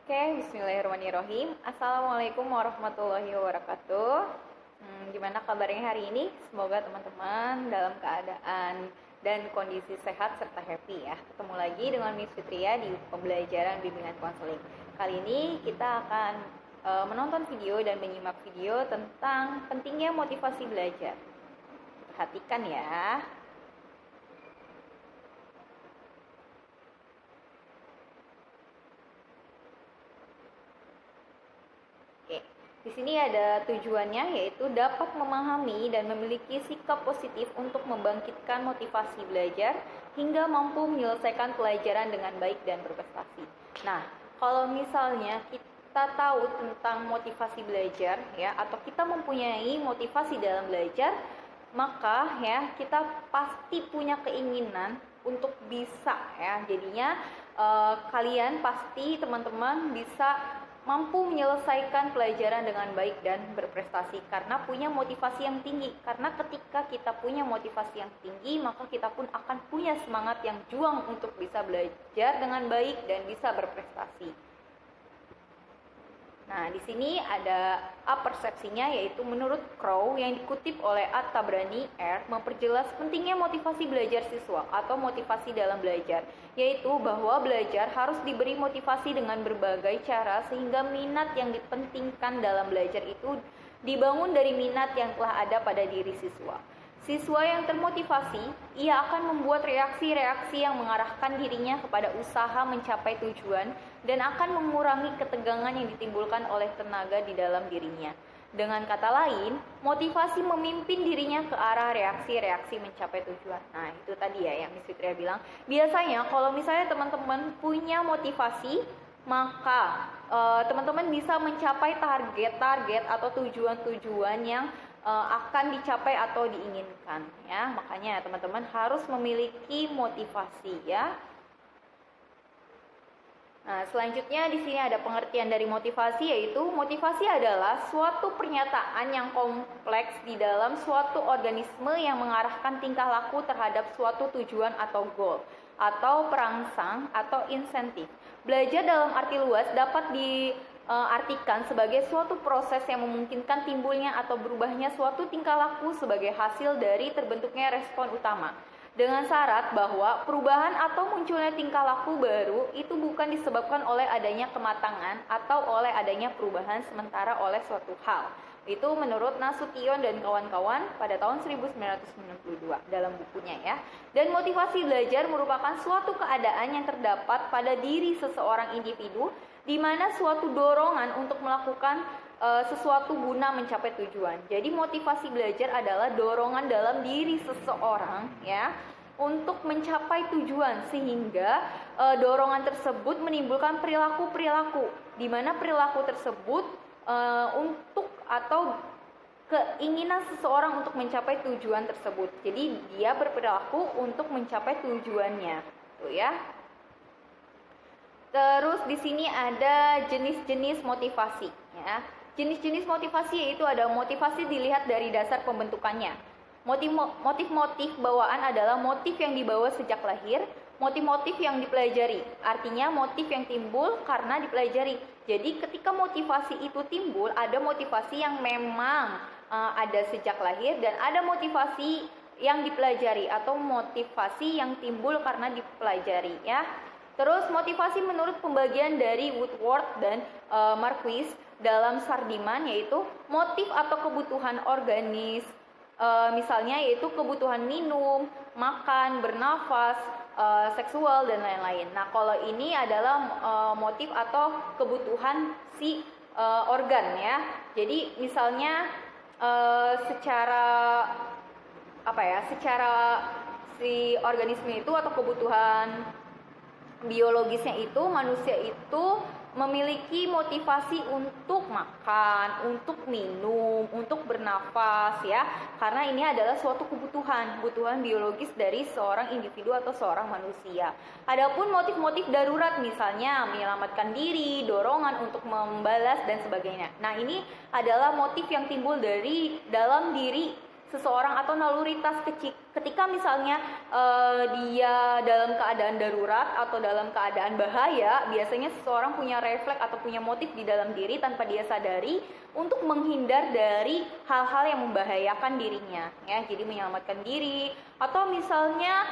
Oke, bismillahirrahmanirrahim. Assalamualaikum warahmatullahi wabarakatuh. Gimana kabarnya hari ini? Semoga teman-teman dalam keadaan dan kondisi sehat serta happy ya. Ketemu lagi dengan Miss Fitria di pembelajaran bimbingan konseling. Kali ini kita akan menonton video dan menyimak video tentang pentingnya motivasi belajar. Perhatikan ya. Di sini ada tujuannya, yaitu dapat memahami dan memiliki sikap positif untuk membangkitkan motivasi belajar hingga mampu menyelesaikan pelajaran dengan baik dan berprestasi. Nah, kalau misalnya kita tahu tentang motivasi belajar ya, atau kita mempunyai motivasi dalam belajar, maka ya kita pasti punya keinginan untuk bisa ya. Jadinya kalian pasti teman-teman bisa mampu menyelesaikan pelajaran dengan baik dan berprestasi karena punya motivasi yang tinggi. Karena ketika kita punya motivasi yang tinggi, maka kita pun akan punya semangat yang juang untuk bisa belajar dengan baik dan bisa berprestasi. Nah, di sini ada persepsinya, yaitu menurut Crow yang dikutip oleh At-Tabrani R memperjelas pentingnya motivasi belajar siswa atau motivasi dalam belajar, yaitu bahwa belajar harus diberi motivasi dengan berbagai cara sehingga minat yang dipentingkan dalam belajar itu dibangun dari minat yang telah ada pada diri siswa. Siswa yang termotivasi, ia akan membuat reaksi-reaksi yang mengarahkan dirinya kepada usaha mencapai tujuan dan akan mengurangi ketegangan yang ditimbulkan oleh tenaga di dalam dirinya. Dengan kata lain, motivasi memimpin dirinya ke arah reaksi-reaksi mencapai tujuan. Nah, itu tadi ya yang Miss Fitria bilang. Biasanya kalau misalnya teman-teman punya motivasi, maka teman-teman bisa mencapai target-target atau tujuan-tujuan yang akan dicapai atau diinginkan ya. Makanya teman-teman harus memiliki motivasi ya. Nah, selanjutnya di sini ada pengertian dari motivasi, yaitu motivasi adalah suatu pernyataan yang kompleks di dalam suatu organisme yang mengarahkan tingkah laku terhadap suatu tujuan atau goal atau perangsang atau insentif. Belajar dalam arti luas dapat diartikan sebagai suatu proses yang memungkinkan timbulnya atau berubahnya suatu tingkah laku sebagai hasil dari terbentuknya respon utama. Dengan syarat bahwa perubahan atau munculnya tingkah laku baru itu bukan disebabkan oleh adanya kematangan atau oleh adanya perubahan sementara oleh suatu hal. Itu menurut Nasution dan kawan-kawan pada tahun 1992 dalam bukunya ya. Dan motivasi belajar merupakan suatu keadaan yang terdapat pada diri seseorang individu di mana suatu dorongan untuk melakukan sesuatu guna mencapai tujuan. Jadi motivasi belajar adalah dorongan dalam diri seseorang ya untuk mencapai tujuan, sehingga dorongan tersebut menimbulkan perilaku-perilaku di mana perilaku tersebut untuk atau keinginan seseorang untuk mencapai tujuan tersebut. Jadi dia berperilaku untuk mencapai tujuannya, tuh ya. Terus di sini ada jenis-jenis motivasi ya. Jenis-jenis motivasi yaitu ada motivasi dilihat dari dasar pembentukannya. Motif-motif bawaan adalah motif yang dibawa sejak lahir, motif-motif yang dipelajari. Artinya motif yang timbul karena dipelajari. Jadi ketika motivasi itu timbul, ada motivasi yang memang ada sejak lahir dan ada motivasi yang dipelajari atau motivasi yang timbul karena dipelajari ya. Terus motivasi menurut pembagian dari Woodward dan Marquis dalam Sardiman, yaitu motif atau kebutuhan organis, misalnya yaitu kebutuhan minum, makan, bernafas, seksual dan lain-lain. Nah, kalau ini adalah motif atau kebutuhan si organ ya. Jadi misalnya secara si organisme itu atau kebutuhan biologisnya itu, manusia itu memiliki motivasi untuk makan, untuk minum, untuk bernafas ya. Karena ini adalah suatu kebutuhan biologis dari seorang individu atau seorang manusia. Adapun motif-motif darurat misalnya menyelamatkan diri, dorongan untuk membalas dan sebagainya. Nah, ini adalah motif yang timbul dari dalam diri seseorang atau naluritas Ketika misalnya dia dalam keadaan darurat atau dalam keadaan bahaya, biasanya seseorang punya refleks atau punya motif di dalam diri tanpa dia sadari untuk menghindar dari hal-hal yang membahayakan dirinya, ya. Jadi menyelamatkan diri, atau misalnya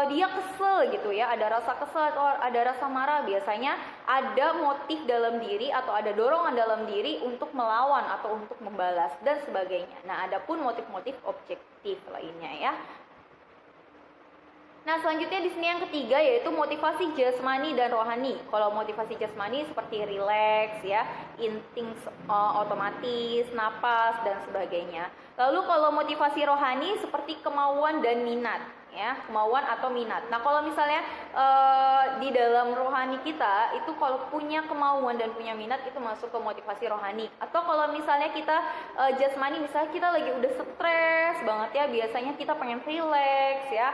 dia kesel gitu ya, ada rasa kesel atau ada rasa marah, biasanya ada motif dalam diri atau ada dorongan dalam diri untuk melawan atau untuk membalas dan sebagainya. Nah, adapun motif-motif objektif lainnya ya. Nah, selanjutnya di sini yang ketiga yaitu motivasi jasmani dan rohani. Kalau motivasi jasmani seperti rileks ya, insting otomatis, napas dan sebagainya. Lalu kalau motivasi rohani seperti kemauan dan minat ya, kemauan atau minat. Nah, kalau misalnya di dalam rohani kita itu kalau punya kemauan dan punya minat itu masuk ke motivasi rohani. Atau kalau misalnya kita jasmani, misalnya kita lagi udah stres banget ya, biasanya kita pengen rileks ya,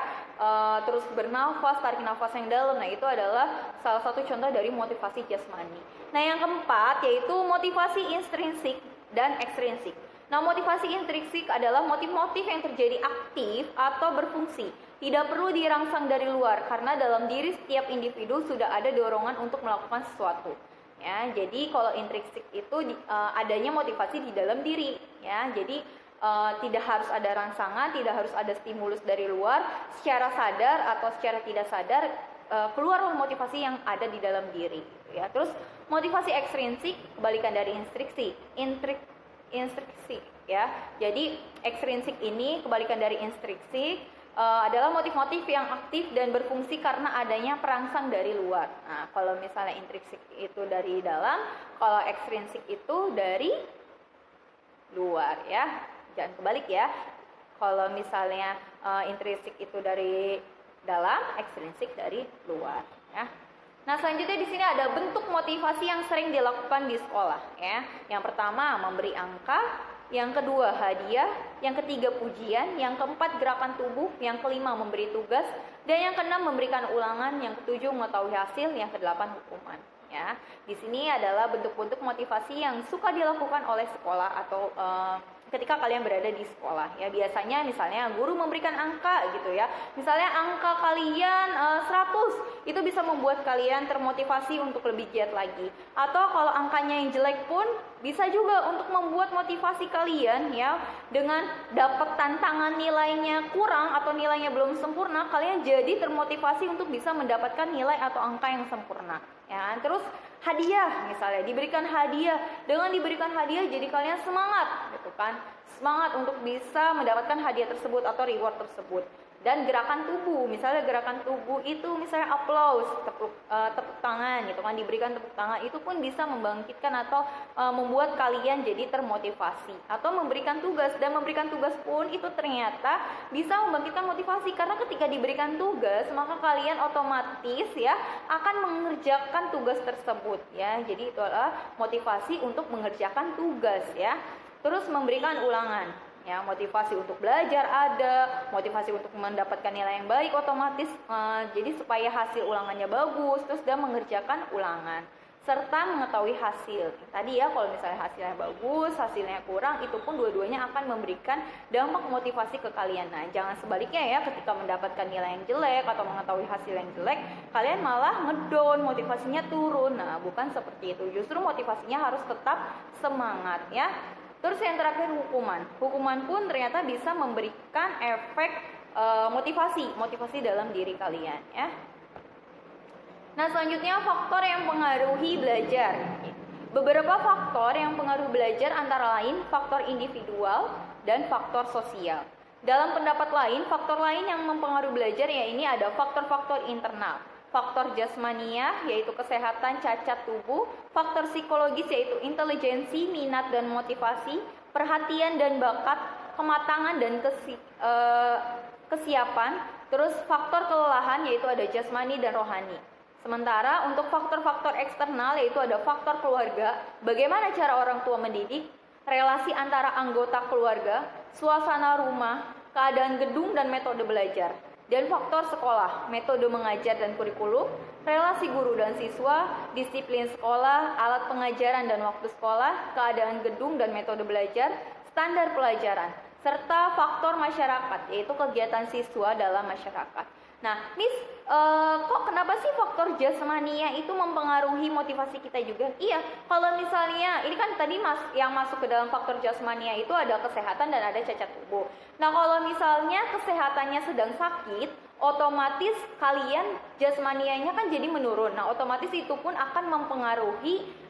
terus bernafas, tarik nafas yang dalam. Nah, itu adalah salah satu contoh dari motivasi jasmani. Nah, yang keempat yaitu motivasi intrinsik dan ekstrinsik. Nah, motivasi intrinsik adalah motif-motif yang terjadi aktif atau berfungsi, tidak perlu dirangsang dari luar karena dalam diri setiap individu sudah ada dorongan untuk melakukan sesuatu. Ya, jadi kalau intrinsik itu adanya motivasi di dalam diri, ya. Jadi tidak harus ada rangsangan, tidak harus ada stimulus dari luar, secara sadar atau secara tidak sadar keluarlah motivasi yang ada di dalam diri. Ya, terus motivasi ekstrinsik kebalikan dari intrinsik. Intrinsik ya. Jadi ekstrinsik ini kebalikan dari intrinsik adalah motif-motif yang aktif dan berfungsi karena adanya perangsang dari luar. Nah, kalau misalnya intrinsik itu dari dalam, kalau ekstrinsik itu dari luar ya. Jangan kebalik ya. Kalau misalnya intrinsik itu dari dalam, ekstrinsik dari luar ya. Nah, selanjutnya di sini ada bentuk motivasi yang sering dilakukan di sekolah ya. Yang pertama memberi angka, yang kedua hadiah, yang ketiga pujian, yang keempat gerakan tubuh, yang kelima memberi tugas, dan yang keenam memberikan ulangan, yang ketujuh mengetahui hasil, yang kedelapan hukuman ya. Di sini adalah bentuk-bentuk motivasi yang suka dilakukan oleh sekolah atau ketika kalian berada di sekolah ya. Biasanya misalnya guru memberikan angka gitu ya, misalnya angka kalian 100, itu bisa membuat kalian termotivasi untuk lebih giat lagi. Atau kalau angkanya yang jelek pun bisa juga untuk membuat motivasi kalian ya, dengan dapat tantangan nilainya kurang atau nilainya belum sempurna, kalian jadi termotivasi untuk bisa mendapatkan nilai atau angka yang sempurna ya. Terus hadiah, misalnya diberikan hadiah, dengan diberikan hadiah jadi kalian semangat gitu kan, semangat untuk bisa mendapatkan hadiah tersebut atau reward tersebut. Dan gerakan tubuh, misalnya gerakan tubuh itu misalnya applause, tepuk tangan gitu kan, diberikan tepuk tangan, itu pun bisa membangkitkan atau membuat kalian jadi termotivasi. Atau memberikan tugas, dan memberikan tugas pun itu ternyata bisa membangkitkan motivasi karena ketika diberikan tugas maka kalian otomatis ya akan mengerjakan tugas tersebut ya. Jadi itu adalah motivasi untuk mengerjakan tugas ya. Terus memberikan ulangan ya, motivasi untuk belajar ada, motivasi untuk mendapatkan nilai yang baik otomatis jadi supaya hasil ulangannya bagus, terus dia mengerjakan ulangan serta mengetahui hasil. Tadi ya, kalau misalnya hasilnya bagus, hasilnya kurang, itu pun dua-duanya akan memberikan dampak motivasi ke kalian. Nah, jangan sebaliknya ya, ketika mendapatkan nilai yang jelek atau mengetahui hasil yang jelek, kalian malah ngedown, motivasinya turun. Nah, bukan seperti itu. Justru motivasinya harus tetap semangat ya. Terus yang terakhir hukuman. Hukuman pun ternyata bisa memberikan efek motivasi dalam diri kalian ya. Nah, selanjutnya faktor yang mempengaruhi belajar. Beberapa faktor yang mempengaruhi belajar antara lain faktor individual dan faktor sosial. Dalam pendapat lain, faktor lain yang mempengaruhi belajar ya ini ada faktor-faktor internal. Faktor jasmania yaitu kesehatan cacat tubuh, faktor psikologis yaitu intelijensi, minat dan motivasi, perhatian dan bakat, kematangan dan kesiapan, terus faktor kelelahan yaitu ada jasmani dan rohani. Sementara untuk faktor-faktor eksternal yaitu ada faktor keluarga, bagaimana cara orang tua mendidik, relasi antara anggota keluarga, suasana rumah, keadaan gedung dan metode belajar. Dan faktor sekolah, metode mengajar dan kurikulum, relasi guru dan siswa, disiplin sekolah, alat pengajaran dan waktu sekolah, keadaan gedung dan metode belajar, standar pelajaran. serta faktor masyarakat, yaitu kegiatan siswa dalam masyarakat. Nah, Miss, kok kenapa sih faktor jasmania itu mempengaruhi motivasi kita juga? Iya, kalau misalnya ini kan tadi yang masuk ke dalam faktor jasmania itu ada kesehatan dan ada cacat tubuh. Nah, kalau misalnya kesehatannya sedang sakit, otomatis kalian jasmanianya kan jadi menurun. Nah, otomatis itu pun akan mempengaruhi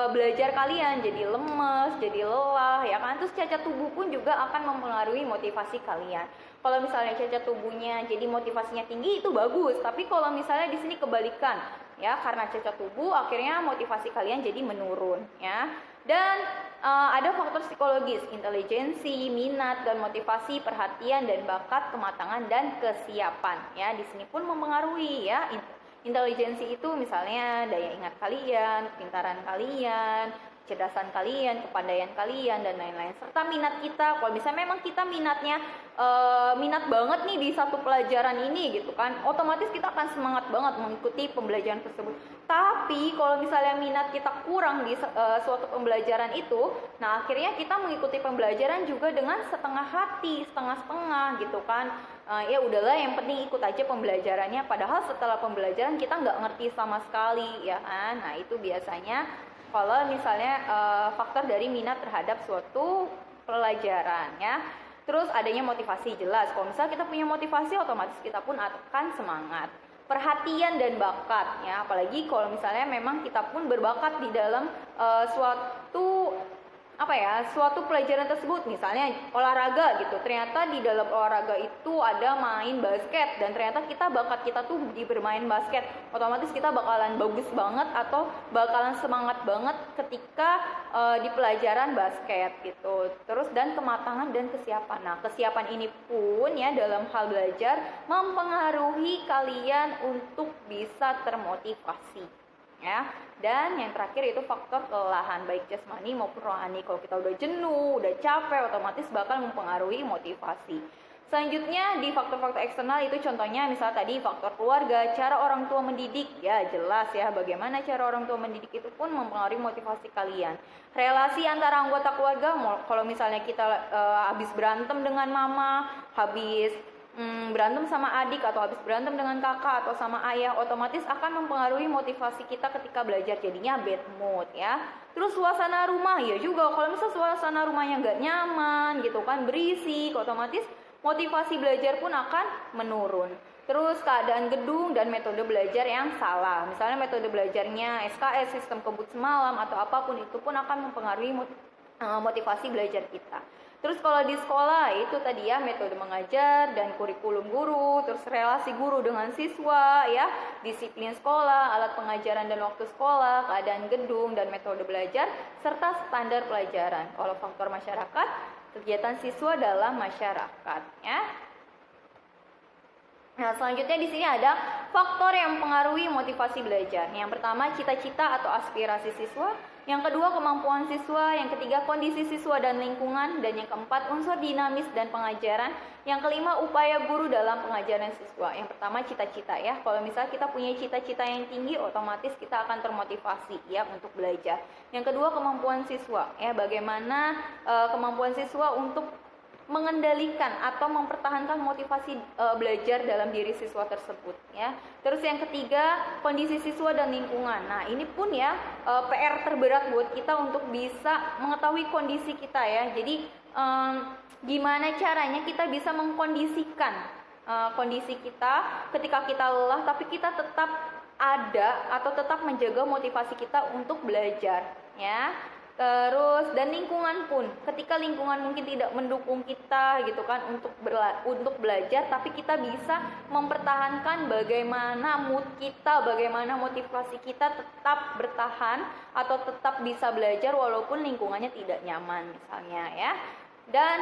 belajar kalian, jadi lemes, jadi lelah, ya kan. Terus cacat tubuh pun juga akan mempengaruhi motivasi kalian. Kalau misalnya cacat tubuhnya jadi motivasinya tinggi itu bagus, tapi kalau misalnya di sini kebalikan, ya karena cacat tubuh akhirnya motivasi kalian jadi menurun, ya. Dan ada faktor psikologis, intelijensi, minat dan motivasi, perhatian dan bakat, kematangan dan kesiapan, ya. Di sini pun mempengaruhi, ya. Intelijensi itu misalnya daya ingat kalian, kepintaran kalian, kecerdasan kalian, kepandaian kalian, dan lain-lain. Serta minat kita, kalau misalnya memang kita minatnya minat banget nih di satu pelajaran ini gitu kan, otomatis kita akan semangat banget mengikuti pembelajaran tersebut. Tapi kalau misalnya minat kita kurang di suatu pembelajaran itu, nah akhirnya kita mengikuti pembelajaran juga dengan setengah hati, setengah-setengah gitu kan. Ya udahlah, yang penting ikut aja pembelajarannya, padahal setelah pembelajaran kita nggak ngerti sama sekali, ya kan. Nah itu biasanya kalau misalnya faktor dari minat terhadap suatu pelajaran, ya. Terus adanya motivasi, jelas kalau misalnya kita punya motivasi otomatis kita pun akan semangat. Perhatian dan bakat, ya, apalagi kalau misalnya memang kita pun berbakat di dalam suatu pelajaran tersebut, misalnya olahraga gitu. Ternyata di dalam olahraga itu ada main basket dan ternyata bakat kita tuh di bermain basket. Otomatis kita bakalan bagus banget atau bakalan semangat banget ketika di pelajaran basket gitu. Terus dan kematangan dan kesiapan. Nah, kesiapan ini pun ya dalam hal belajar mempengaruhi kalian untuk bisa termotivasi, ya. Dan yang terakhir itu faktor kelelahan baik jasmani maupun rohani. Kalau kita udah jenuh, udah capek, otomatis bakal mempengaruhi motivasi. Selanjutnya di faktor-faktor eksternal itu contohnya misalnya tadi faktor keluarga, cara orang tua mendidik, ya jelas ya bagaimana cara orang tua mendidik itu pun mempengaruhi motivasi kalian. Relasi antara anggota keluarga, kalau misalnya kita habis berantem dengan mama, habis berantem sama adik atau habis berantem dengan kakak atau sama ayah, otomatis akan mempengaruhi motivasi kita ketika belajar, jadinya bad mood, ya. Terus suasana rumah, ya juga kalau misalnya suasana rumahnya nggak nyaman gitu kan, berisik, otomatis motivasi belajar pun akan menurun. Terus keadaan gedung dan metode belajar yang salah, misalnya metode belajarnya SKS, sistem kebut semalam atau apapun, itu pun akan mempengaruhi motivasi belajar kita. Terus kalau di sekolah itu tadi ya metode mengajar dan kurikulum guru, terus relasi guru dengan siswa, ya, disiplin sekolah, alat pengajaran dan waktu sekolah, keadaan gedung dan metode belajar, serta standar pelajaran. Kalau faktor masyarakat, kegiatan siswa dalam masyarakat, ya. Nah, selanjutnya di sini ada faktor yang mempengaruhi motivasi belajar. Yang pertama, cita-cita atau aspirasi siswa. Yang kedua, kemampuan siswa. Yang ketiga, kondisi siswa dan lingkungan. Dan yang keempat, unsur dinamis dan pengajaran. Yang kelima, upaya guru dalam pengajaran siswa. Yang pertama, cita-cita, ya. Kalau misalnya kita punya cita-cita yang tinggi, otomatis kita akan termotivasi, ya, untuk belajar. Yang kedua, kemampuan siswa, ya. Bagaimana kemampuan siswa untuk mengendalikan atau mempertahankan motivasi belajar dalam diri siswa tersebut, ya. Terus yang ketiga, kondisi siswa dan lingkungan. Nah, ini pun ya PR terberat buat kita untuk bisa mengetahui kondisi kita, ya. Jadi gimana caranya kita bisa mengkondisikan kondisi kita ketika kita lelah, tapi kita tetap ada atau tetap menjaga motivasi kita untuk belajar, ya. Terus dan lingkungan pun, ketika lingkungan mungkin tidak mendukung kita gitu kan untuk belajar, tapi kita bisa mempertahankan bagaimana mood kita, bagaimana motivasi kita tetap bertahan atau tetap bisa belajar walaupun lingkungannya tidak nyaman misalnya, ya. Dan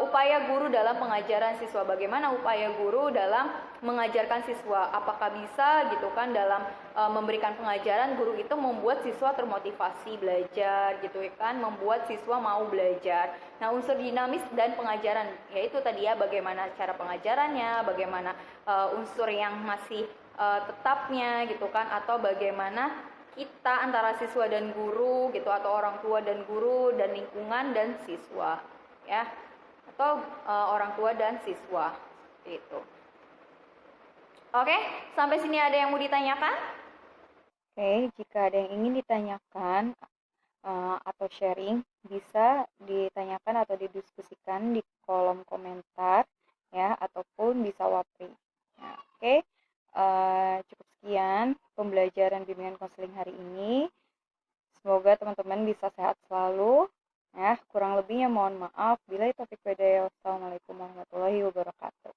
upaya guru dalam pengajaran siswa, bagaimana upaya guru dalam mengajarkan siswa, apakah bisa gitu kan dalam memberikan pengajaran guru itu membuat siswa termotivasi belajar gitu kan, membuat siswa mau belajar. Nah, unsur dinamis dan pengajaran, yaitu tadi ya bagaimana cara pengajarannya, bagaimana unsur yang masih tetapnya gitu kan, atau bagaimana kita antara siswa dan guru gitu, atau orang tua dan guru dan lingkungan dan siswa. ya, atau orang tua dan siswa itu. Oke, sampai sini ada yang mau ditanyakan? Oke, jika ada yang ingin ditanyakan atau sharing, bisa ditanyakan atau didiskusikan di kolom komentar ya, ataupun bisa wapri. Ya, oke, cukup sekian pembelajaran bimbingan konseling hari ini. Semoga teman-teman bisa sehat selalu. Ya, kurang lebihnya mohon maaf. Bila topik beda, wassalamualaikum warahmatullahi wabarakatuh.